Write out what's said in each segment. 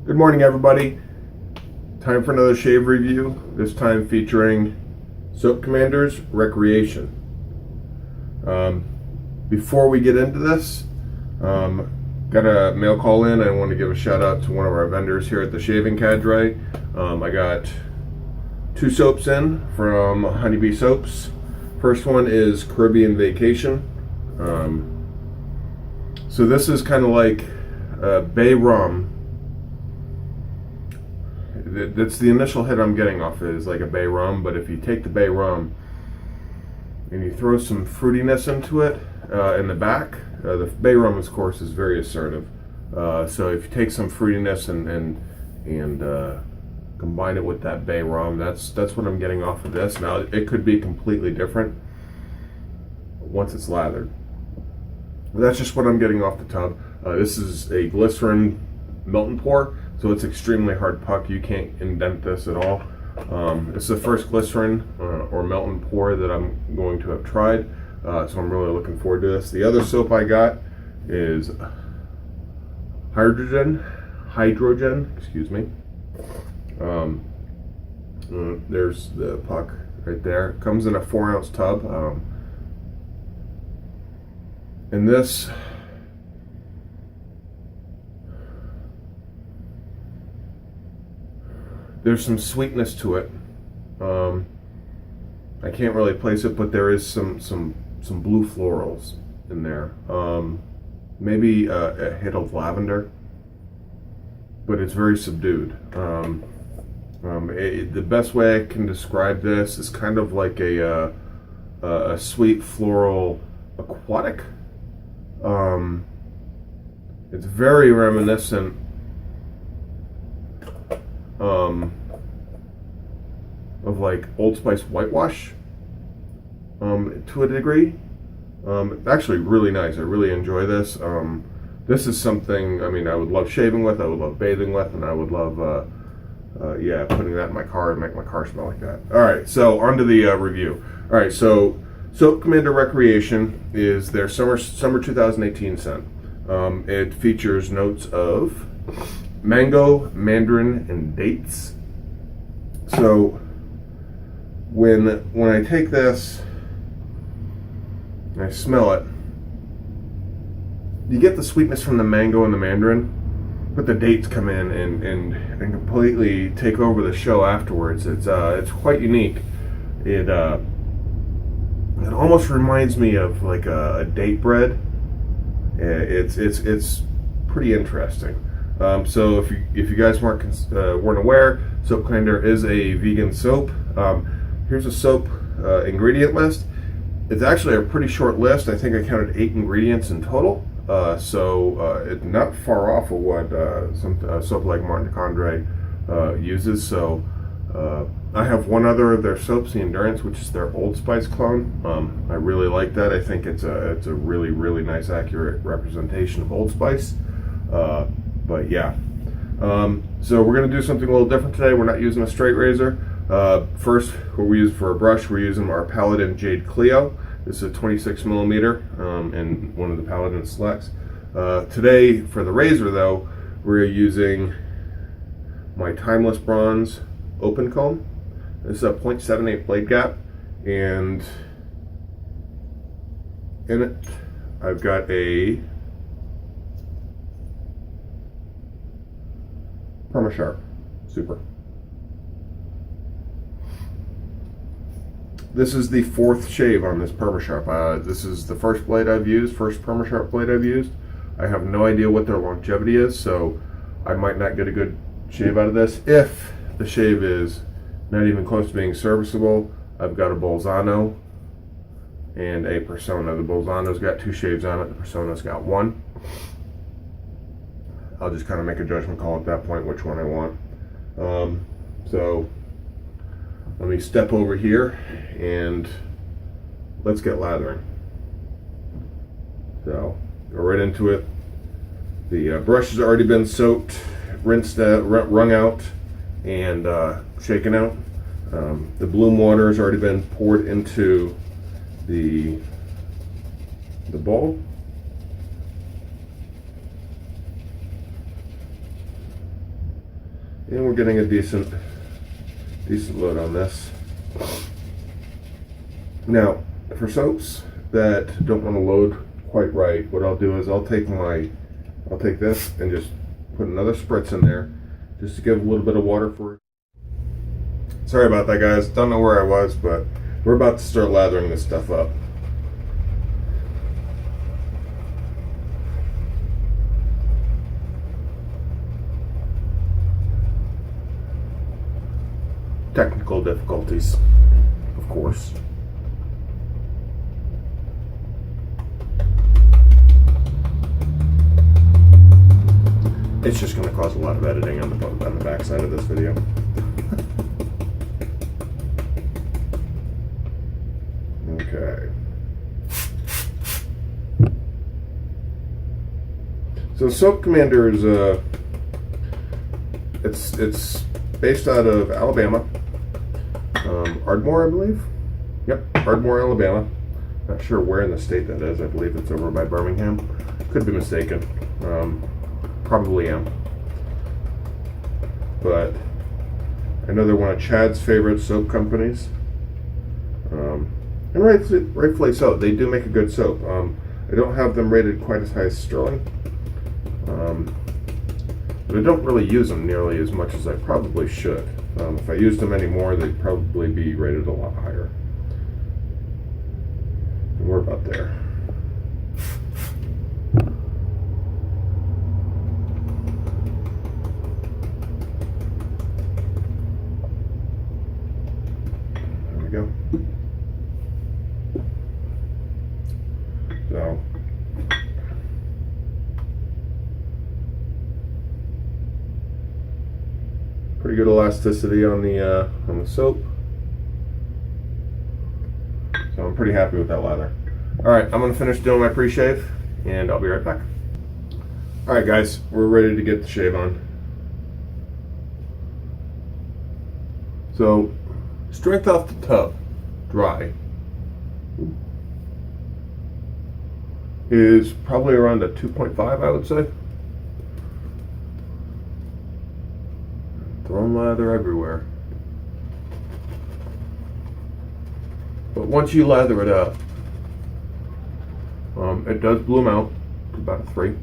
Good morning, everybody. Time for another shave review, this time featuring Soap Commander's Recreation. Before we get into this, got a mail call in. I want to give a shout out to one of our vendors here at the Shaving Cadre. I got two soaps in from Honeybee Soaps. First one is Caribbean Vacation. So this is kind of like bay rum. That's the initial hit I'm getting off it, is like a bay rum, but if you take the bay rum and you throw some fruitiness into it in the back, the bay rum, of course, is very assertive. So if you take some fruitiness and combine it with that bay rum, that's what I'm getting off of this. Now, it could be completely different once it's lathered. But that's just what I'm getting off the tub. This is a glycerin melt and pour, so it's extremely hard puck. You can't indent this at all. It's the first glycerin or melt and pour that I'm going to have tried, so I'm really looking forward to this. The other soap I got is hydrogen, excuse me. There's the puck right there. It comes in a 4-ounce tub. And this, there's some sweetness to it. I can't really place it, but there is some blue florals in there. Maybe a hit of lavender, but it's very subdued. The best way I can describe this is kind of like a sweet floral aquatic. It's very reminiscent of like Old Spice whitewash to a degree. It's actually really nice. I really enjoy this. This is something, I mean, I would love shaving with, I would love bathing with, and I would love putting that in my car and make my car smell like that. All right, so on to the review. All right, so Soap Commander Recreation is their summer 2018 scent. It features notes of mango, mandarin, and dates. So when I take this and I smell it, you get the sweetness from the mango and the mandarin, but the dates come in and completely take over the show afterwards. It's quite unique. It almost reminds me of like a date bread. It's pretty interesting. So if you guys weren't aware, Soap Commander is a vegan soap. Here's a soap ingredient list. It's actually a pretty short list. I think I counted 8 ingredients in total. So it's not far off of what some soap like Martin Condrey uses. So I have one other of their soaps, the Endurance, which is their Old Spice clone. I really like that. I think it's a really, really nice, accurate representation of Old Spice. But yeah, so we're gonna do something a little different today. We're not using a straight razor. First, what we use for a brush, we're using our Paladin Jade Clio. This is a 26 millimeter in one of the Paladin selects. Today, for the razor though, we're using my Timeless Bronze Open Comb. This is a 0.78 blade gap, and in it, I've got a Perma-Sharp Super. This is the 4th shave on this Perma-Sharp. This is the first blade I've used, first Perma-Sharp blade I've used. I have no idea what their longevity is, so I might not get a good shave out of this. If the shave is not even close to being serviceable, I've got a Bolzano and a Persona. The Bolzano's got 2 shaves on it, the Persona's got 1. I'll just kind of make a judgment call at that point which one I want. So let me step over here and let's get lathering. So go right into it. The brush has already been soaked, rinsed, wrung out, and shaken out. The bloom water has already been poured into the bowl. And we're getting a decent load on this. Now, for soaps that don't want to load quite right, what I'll do is I'll take this and just put another spritz in there just to give a little bit of water for it. Sorry about that, guys. Don't know where I was, but we're about to start lathering this stuff up. Technical difficulties, of course. It's just going to cause a lot of editing on the back side of this video. Okay. So Soap Commander is it's based out of Alabama, Ardmore, I believe. Yep, Ardmore, Alabama. Not sure where in the state that is. I believe it's over by Birmingham. Could be mistaken. Probably am. But I know they're one of Chad's favorite soap companies. And rightfully so. They do make a good soap. I don't have them rated quite as high as Sterling. But I don't really use them nearly as much as I probably should. If I used them anymore, they'd probably be rated a lot higher. And we're about there. There we go. So, pretty good elasticity on the soap. So I'm pretty happy with that lather. All right, I'm gonna finish doing my pre-shave and I'll be right back. All right, guys, we're ready to get the shave on. So, strength off the tub, dry, is probably around a 2.5, I would say. Throwing lather everywhere. But once you lather it up, it does bloom out to about a 3.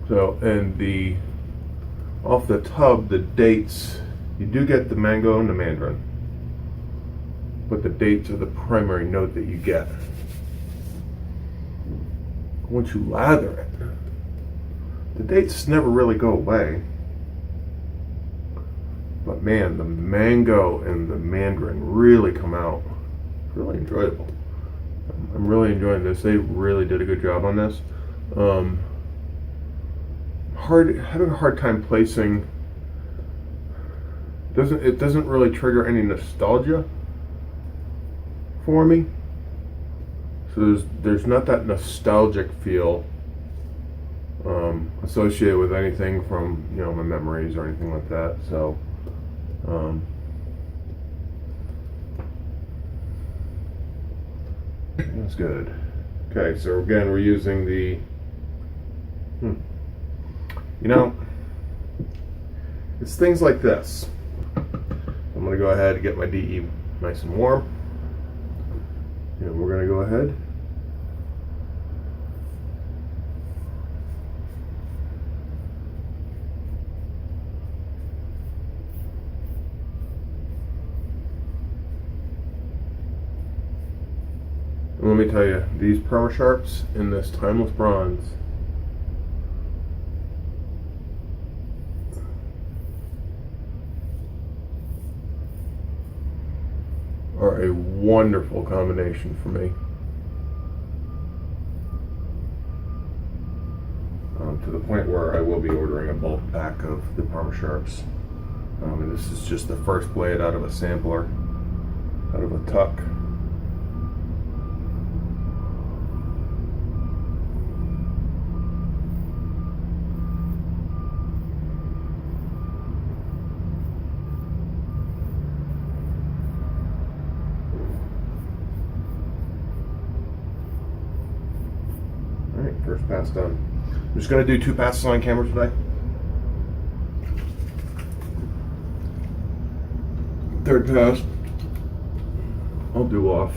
So, and off the tub, the dates, you do get the mango and the mandarin, but the dates are the primary note that you get. Once you lather it, the dates never really go away. But man, the mango and the mandarin really come out. Really enjoyable. I'm really enjoying this. They really did a good job on this. Having a hard time placing. It doesn't really trigger any nostalgia for me. So there's not that nostalgic feel associated with anything from my memories or anything like that. So. That's good. Okay, so again, we're using the, it's things like this. I'm going to go ahead and get my DE nice and warm. And we're going to go ahead. And let me tell you, these Perma-Sharps in this timeless bronze are a wonderful combination for me. To the point where I will be ordering a bulk pack of the Perma-Sharps. And this is just the first blade out of a sampler, out of a tuck. Alright, first pass done. I'm just going to do 2 passes on camera today. Third pass, I'll do off.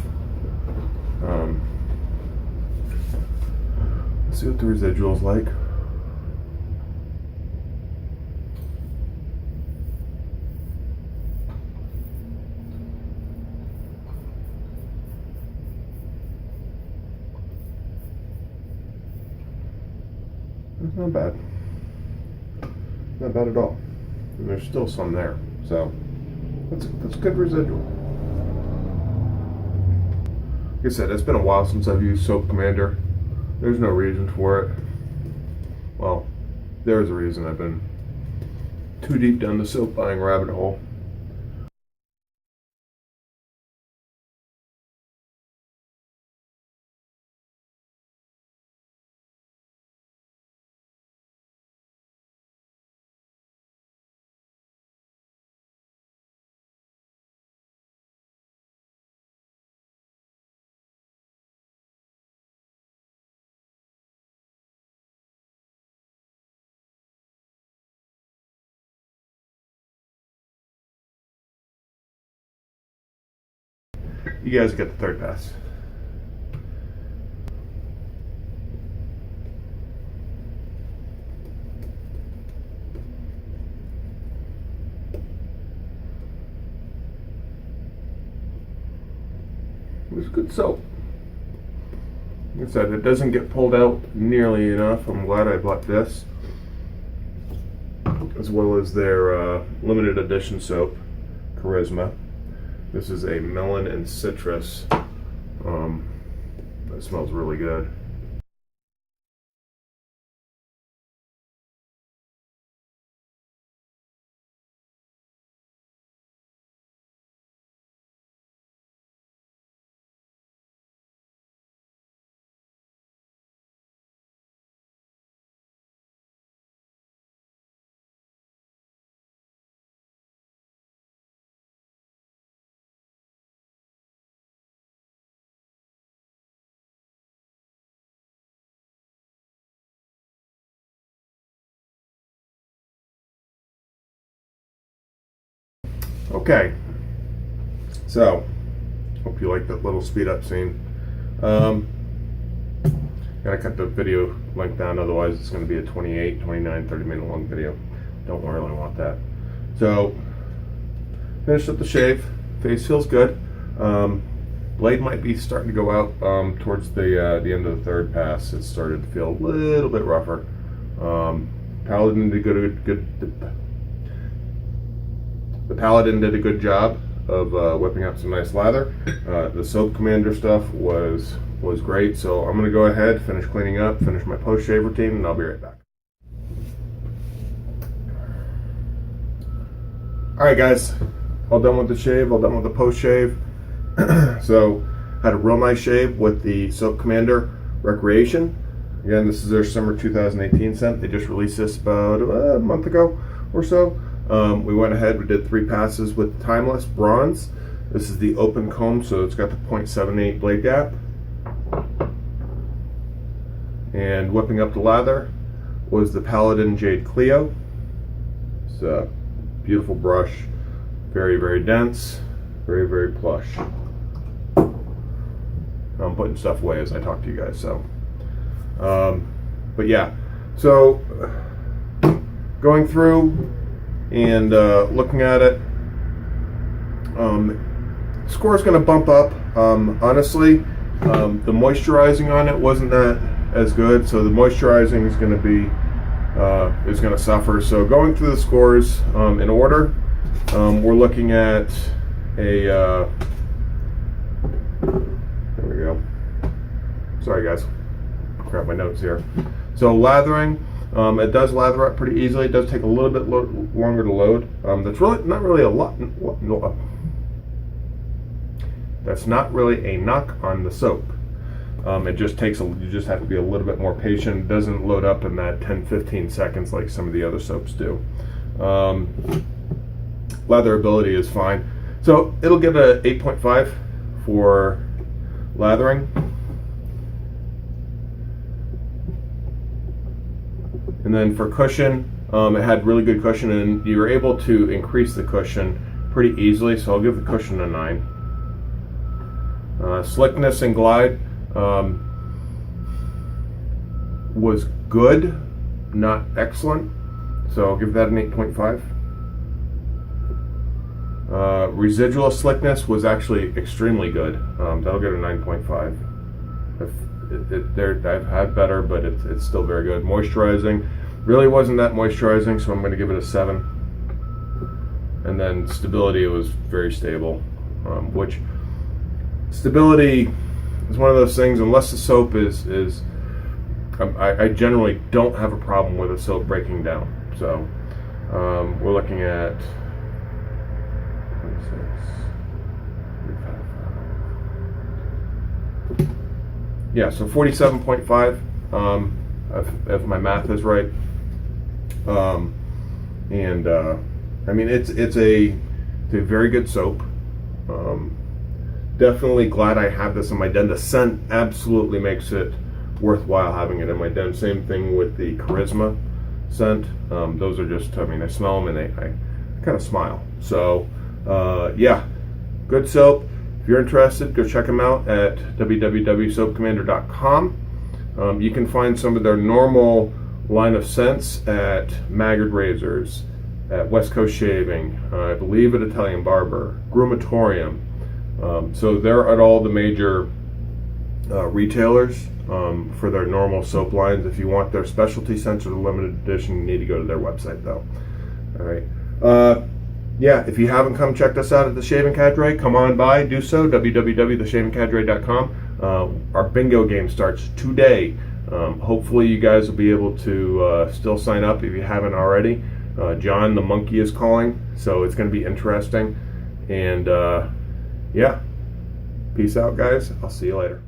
Let's see what the residual's like. It's not bad. Not bad at all. And there's still some there. So that's good residual. Like I said, it's been a while since I've used Soap Commander. There's no reason for it. Well, there's a reason. I've been too deep down the soap buying rabbit hole. You guys get the third pass. It was good soap. Like I said, it doesn't get pulled out nearly enough. I'm glad I bought this, as well as their limited edition soap, Charisma. This is a melon and citrus. That smells really good. Okay, so hope you like that little speed up scene. Gotta cut the video length down, otherwise it's going to be a 28, 29, 30 minute long video. Don't really want that. So, finished up the shave. Face feels good. Blade might be starting to go out towards the end of the third pass. It started to feel a little bit rougher. Paladin did The Paladin did a good job of whipping up some nice lather. The Soap Commander stuff was great, so I'm going to go ahead, finish cleaning up, finish my post-shave routine, and I'll be right back. Alright guys, all done with the shave, all done with the post-shave. So, had a real nice shave with the Soap Commander Recreation. Again, this is their summer 2018 scent. They just released this about a month ago or so. We went ahead, we did 3 passes with Timeless Bronze. This is the open comb, so it's got the 0.78 blade gap. And whipping up the lather was the Paladin Jade Clio. It's a beautiful brush, very, very dense, very, very plush. I'm putting stuff away as I talk to you guys, so. But yeah, so going through and looking at it, score's going to bump up. Honestly, the moisturizing on it wasn't that as good, so the moisturizing is going to be suffer. So going through the scores in order, we're looking at a there we go. Sorry guys, grab my notes here. So lathering. It does lather up pretty easily. It does take a little bit longer to load. That's really not really a lot. That's not really a knock on the soap. It just takes you just have to be a little bit more patient. It doesn't load up in that 10-15 seconds like some of the other soaps do. Latherability is fine. So it'll get a 8.5 for lathering. And then for cushion, it had really good cushion, and you were able to increase the cushion pretty easily, so I'll give the cushion a 9. Slickness and glide was good, not excellent, so I'll give that an 8.5. Residual slickness was actually extremely good. That'll get a 9.5. I've had better, but it's still very good. Moisturizing really wasn't that moisturizing, so I'm going to give it a 7. And then stability was very stable, which stability is one of those things. Unless the soap is I generally don't have a problem with a soap breaking down. So we're looking at 26. Yeah, so 47.5, if my math is right. I mean, it's a very good soap. Definitely glad I have this in my den. The scent absolutely makes it worthwhile having it in my den. Same thing with the Charisma scent. Those are just, I mean, I smell them and I kind of smile. So, yeah, good soap. If you're interested, go check them out at www.soapcommander.com. You can find some of their normal line of scents at Maggard Razors, at West Coast Shaving, I believe at Italian Barber, Grumatorium. So they're at all the major retailers for their normal soap lines. If you want their specialty scents or the limited edition, you need to go to their website though. All right. Yeah, if you haven't come checked us out at the Shaving Cadre, come on by, do so, www.theshavingcadre.com. Our bingo game starts today. Hopefully you guys will be able to still sign up if you haven't already. John the monkey is calling, so it's going to be interesting. And yeah, peace out, guys. I'll see you later.